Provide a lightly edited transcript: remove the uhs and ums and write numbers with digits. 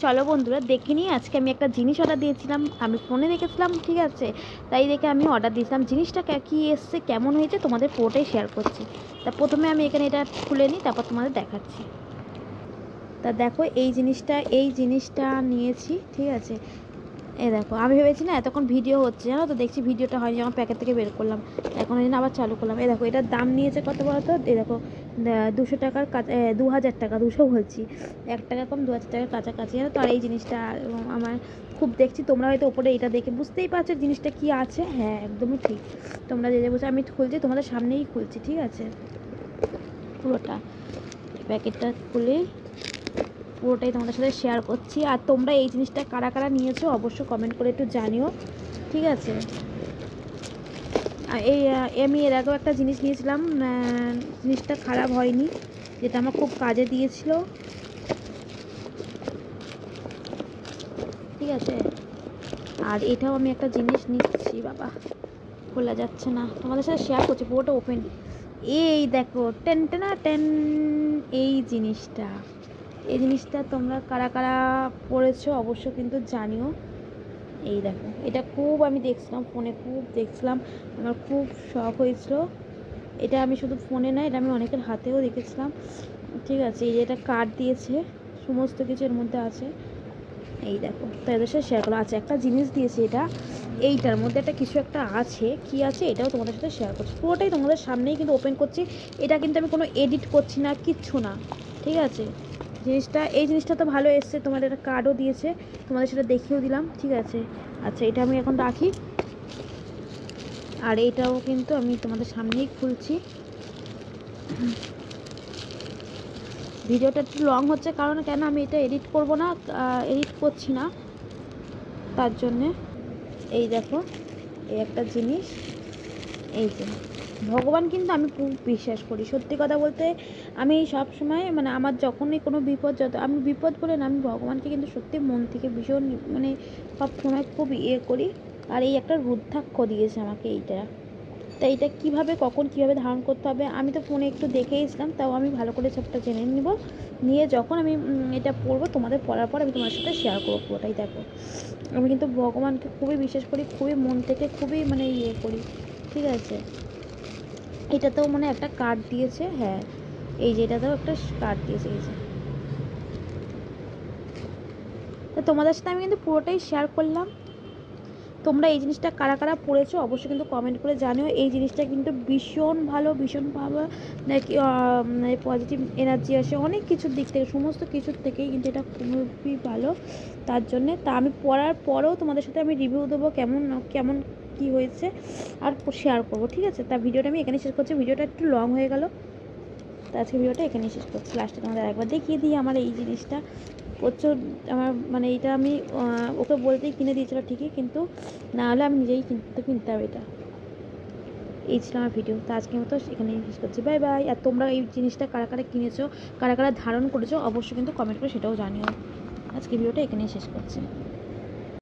চলো বন্ধুরা দেখে নিই। আজকে আমি একটা জিনিস অর্ডার দিয়েছিলাম, আমি ফোনে দেখেছিলাম, ঠিক আছে, তাই দেখে আমি অর্ডার দিয়েছিলাম। জিনিসটা কী এসছে, কেমন হয়েছে, তোমাদের পুরোটাই শেয়ার করছি। তা প্রথমে আমি এখানে এটা খুলে নিই, তারপর তোমাদের দেখাচ্ছি। তা দেখো এই জিনিসটা নিয়েছি, ঠিক আছে। এই দেখো, আমি ভেবেছি না এতক্ষণ ভিডিও হচ্ছে, জানো তো, দেখছি ভিডিওটা হয়নি, যখন প্যাকেট থেকে বের করলাম, এখন ওই জন্য আবার চালু করলাম। এই দেখো, এটার দাম নিয়েছে কত বলো তো? এই দেখো, 200 টাকার কাছা, 2000 টাকা, 200 বলছি, 1 টাকা কম, 2000 টাকার কাছাকাছি, জানো তো। আর এই জিনিসটা আমার খুব দেখছি, তোমরা হয়তো ওপরে এটা দেখে বুঝতেই পারছো জিনিসটা কি আছে। হ্যাঁ, একদমই ঠিক, তোমরা যে বুঝছো। আমি খুলছি, তোমাদের সামনেই খুলছি, ঠিক আছে, পুরোটা প্যাকেটটা খুলে পুরোটাই তোমাদের সাথে শেয়ার করছি। আর তোমরা এই জিনিসটা কারা কারা নিয়েছো অবশ্যই কমেন্ট করে একটু জানিও, ঠিক আছে। আমি এর আগেও একটা জিনিস নিয়েছিলাম, জিনিসটা খারাপ হয়নি, যেটা আমার খুব কাজে দিয়েছিল, ঠিক আছে। আর এটাও আমি একটা জিনিস নিচ্ছি, বাবা খোলা যাচ্ছে না, তোমাদের সাথে শেয়ার করছি, পুরোটা ওপেন। এই দেখো, টেন টেনা টেন, এই জিনিসটা তোমরা কারা কারা পড়েছো অবশ্য কিন্তু জানিও। এই দেখো, এটা খুব আমি দেখছিলাম ফোনে, খুব দেখছিলাম, আমার খুব শখ হয়েছিল। এটা আমি শুধু ফোনে না, এটা আমি অনেকের হাতেও দেখেছিলাম, ঠিক আছে। এই যে এটা কার্ড দিয়েছে, সমস্ত কিছু এর মধ্যে আছে। এই দেখো, তো এদের সাথে শেয়ার করো। আচ্ছা, একটা জিনিস দিয়েছে, এটা এইটার মধ্যে একটা কিছু একটা আছে, কি আছে এটাও তোমাদের সাথে শেয়ার করছি, পুরোটাই তোমাদের সামনেই কিন্তু ওপেন করছি। এটা কিন্তু আমি কোনো এডিট করছি না, কিচ্ছু না, ঠিক আছে। এই জিনিসটা তো ভালো এসছে, তোমাদের একটা কার্ডও দিয়েছে, তোমাদের সেটা দেখিয়েও দিলাম, ঠিক আছে। আচ্ছা, এটা আমি এখন রাখি। আর এইটাও কিন্তু আমি তোমাদের সামনেই খুলছি। ভিডিওটা একটু লং হচ্ছে, কারণ কেন আমি এটা এডিট করব না, এডিট করছি না, তার জন্যে। এই দেখো, এই একটা জিনিস, এই যে ভগবান কিন্তু আমি খুব বিশ্বাস করি, সত্যি কথা বলতে। আমি সব সময় মানে আমার যখনই কোনো বিপদ, আমি বিপদ বলে না, আমি ভগবানকে কিন্তু সত্যি মন থেকে ভীষণ মানে সব সময় খুব করি। আর এই একটা রুদ্রাক্ষ দিয়েছে আমাকে এইটা, তাই এটা কীভাবে কখন কীভাবে ধারণ করতে হবে আমি তো ফোনে একটু দেখেইছিলাম, তাও আমি ভালো করে সবটা জেনে নিব, নিয়ে যখন আমি এটা পড়বো, তোমাদের পড়ার পর আমি তোমার সাথে শেয়ার করবো পুরোটাই। দেখো, আমি কিন্তু ভগবানকে খুবই বিশ্বাস করি, খুবই মন থেকে খুবই মানে করি, ঠিক আছে। এটাতেও মানে একটা কার্ড দিয়েছে, হ্যাঁ, এই যে এটাতেও একটা কার্ড দিয়েছে, এই যে। তো তোমাদের সাথে আমি কিন্তু পুরোটাই শেয়ার করলাম। তোমরা এই জিনিসটা কারা কারা পড়েছো অবশ্যই কিন্তু কমেন্ট করে জানিও। এই জিনিসটা কিন্তু ভীষণ ভালো নাকি পজিটিভ এনার্জি আসে অনেক কিছুর দিক থেকে, সমস্ত কিছুর থেকেই কিন্তু এটা খুবই ভালো। তার জন্যে আমি পড়ার পরেও তোমাদের সাথে আমি রিভিউ দেবো, কেমন কি হয়েছে, আর শেয়ার করবো, ঠিক আছে। তা ভিডিওটা আমি এখানে শেষ করছি, ভিডিওটা একটু লং হয়ে গেল, তো আজকে ভিডিওটা এখানেই শেষ করছি। লাস্টে তোমাদের একবার দেখিয়ে দিই আমার এই জিনিসটা প্রচুর, আমার মানে এটা আমি ওকে বলতেই কিনে দিয়েছিল ঠিকই, কিন্তু না হলে আমি নিজেই কিনতে হবে এটা। এই ছিল আমার ভিডিও, তো আজকের মতো এখানেই শেষ করছি, বাই বাই। আর তোমরা এই জিনিসটা কারা কারা কিনেছো, কারা কারা ধারণ করেছো অবশ্যই কিন্তু কমেন্ট করে সেটাও জানিও। আজকে ভিডিওটা এখানেই শেষ করছি।